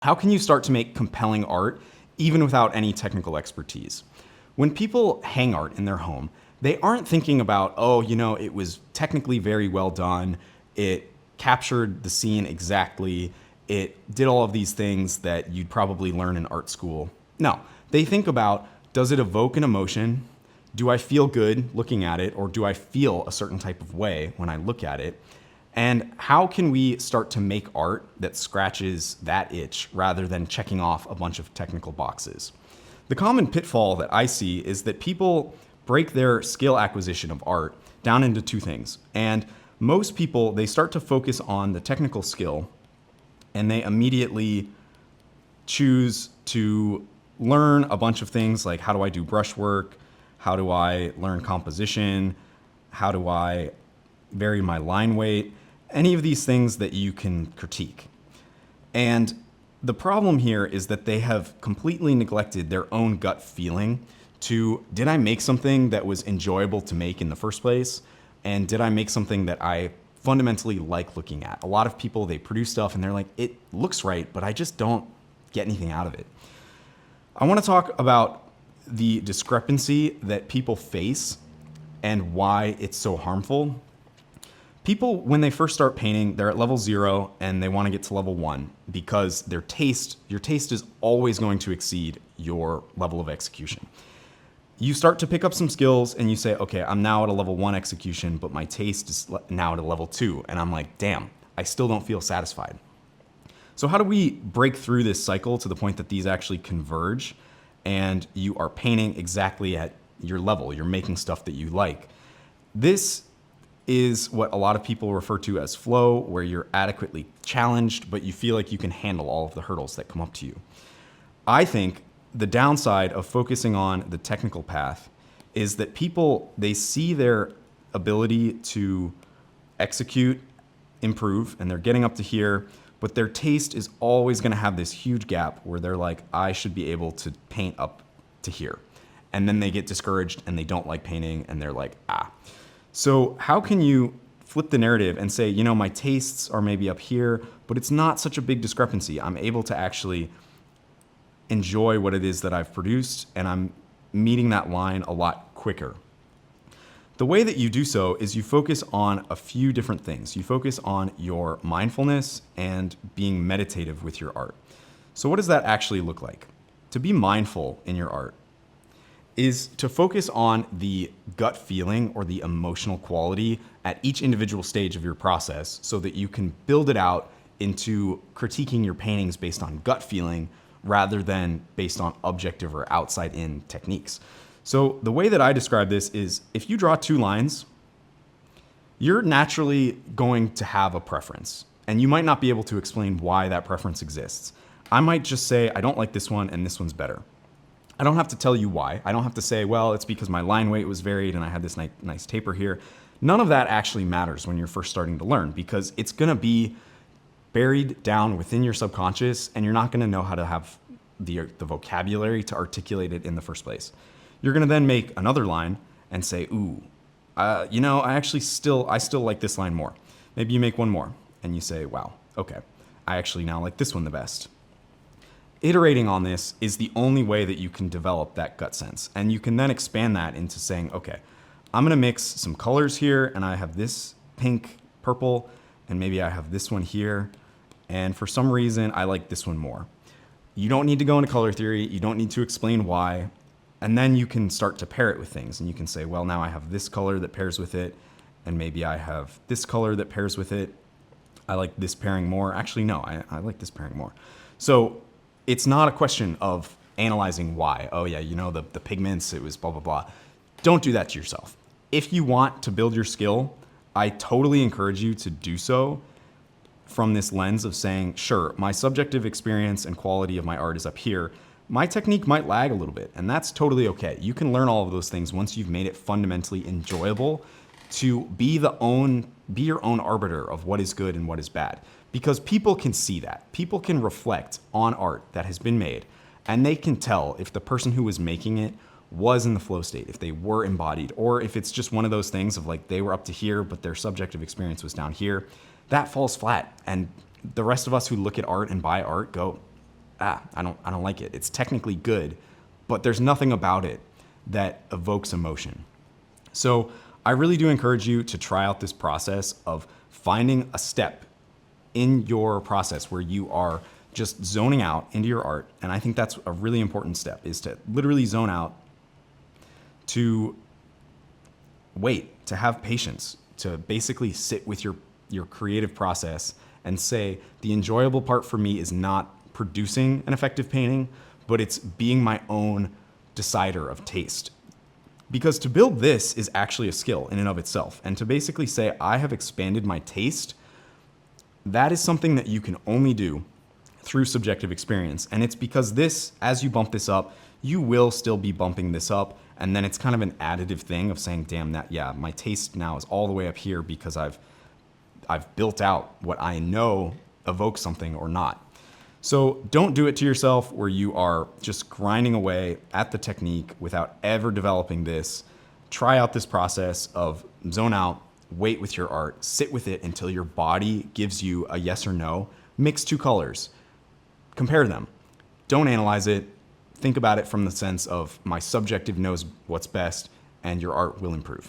How can you start to make compelling art even without any technical expertise? When people hang art in their home, they aren't thinking about, oh, it was technically very well done. It captured the scene exactly. It did all of these things that you'd probably learn in art school. No, they think about, does it evoke an emotion? Do I feel good looking at it, or do I feel a certain type of way when I look at it? And how can we start to make art that scratches that itch rather than checking off a bunch of technical boxes? The common pitfall that I see is that people break their skill acquisition of art down into two things. And most people, they start to focus on the technical skill and they immediately choose to learn a bunch of things like, how do I do brushwork? How do I learn composition? How do I vary my line weight? Any of these things that you can critique. And the problem here is that they have completely neglected their own gut feeling to, did I make something that was enjoyable to make in the first place? And did I make something that I fundamentally like looking at? A lot of people, they produce stuff and they're like, it looks right, but I just don't get anything out of it. I want to talk about the discrepancy that people face and why it's so harmful. People, when they first start painting, they're at level 0 and they want to get to level 1 because your taste is always going to exceed your level of execution. You start to pick up some skills and you say, okay, I'm now at a level 1 execution, but my taste is now at a level 2. And I'm like, damn, I still don't feel satisfied. So how do we break through this cycle to the point that these actually converge and you are painting exactly at your level? You're making stuff that you like. This is what a lot of people refer to as flow, where you're adequately challenged, but you feel like you can handle all of the hurdles that come up to you. I think the downside of focusing on the technical path is that people, they see their ability to execute, improve, and they're getting up to here, but their taste is always going to have this huge gap where they're like, I should be able to paint up to here. And then they get discouraged and they don't like painting and they're like, So how can you flip the narrative and say, my tastes are maybe up here, but it's not such a big discrepancy. I'm able to actually enjoy what it is that I've produced, and I'm meeting that line a lot quicker. The way that you do so is you focus on a few different things. You focus on your mindfulness and being meditative with your art. So what does that actually look like? To be mindful in your art is to focus on the gut feeling or the emotional quality at each individual stage of your process so that you can build it out into critiquing your paintings based on gut feeling rather than based on objective or outside-in techniques. So the way that I describe this is, if you draw 2 lines, you're naturally going to have a preference, and you might not be able to explain why that preference exists. I might just say, I don't like this one and this one's better. I don't have to tell you why. I don't have to say, well, it's because my line weight was varied and I had this nice taper here. None of that actually matters when you're first starting to learn, because it's going to be buried down within your subconscious and you're not going to know how to have the vocabulary to articulate it in the first place. You're going to then make another line and say, I still like this line more. Maybe you make one more and you say, wow, okay, I actually now like this one the best. Iterating on this is the only way that you can develop that gut sense. And you can then expand that into saying, okay, I'm going to mix some colors here, and I have this pink, purple, and maybe I have this one here. And for some reason, I like this one more. You don't need to go into color theory. You don't need to explain why. And then you can start to pair it with things. And you can say, well, now I have this color that pairs with it, and maybe I have this color that pairs with it. I like this pairing more. Actually, no, I like this pairing more. So it's not a question of analyzing why. Oh yeah, the pigments, it was blah, blah, blah. Don't do that to yourself. If you want to build your skill, I totally encourage you to do so from this lens of saying, sure, my subjective experience and quality of my art is up here. My technique might lag a little bit, and that's totally okay. You can learn all of those things once you've made it fundamentally enjoyable to be your own arbiter of what is good and what is bad. Because people can see that. People can reflect on art that has been made, and they can tell if the person who was making it was in the flow state, if they were embodied, or if it's just one of those things of like they were up to here, but their subjective experience was down here. That falls flat. And the rest of us who look at art and buy art go, I don't like it. It's technically good, but there's nothing about it that evokes emotion. So I really do encourage you to try out this process of finding a step in your process where you are just zoning out into your art. And I think that's a really important step, is to literally zone out, to wait, to have patience, to basically sit with your creative process and say, the enjoyable part for me is not producing an effective painting, but it's being my own decider of taste. Because to build this is actually a skill in and of itself. And to basically say, I have expanded my taste, that is something that you can only do through subjective experience. And it's because this, as you bump this up, you will still be bumping this up. And then it's kind of an additive thing of saying, damn, that, yeah, my taste now is all the way up here because I've built out what I know evokes something or not. So don't do it to yourself where you are just grinding away at the technique without ever developing this. Try out this process of zone out, wait with your art, sit with it until your body gives you a yes or no. Mix two colors, compare them. Don't analyze it. Think about it from the sense of my subjective knows what's best and your art will improve.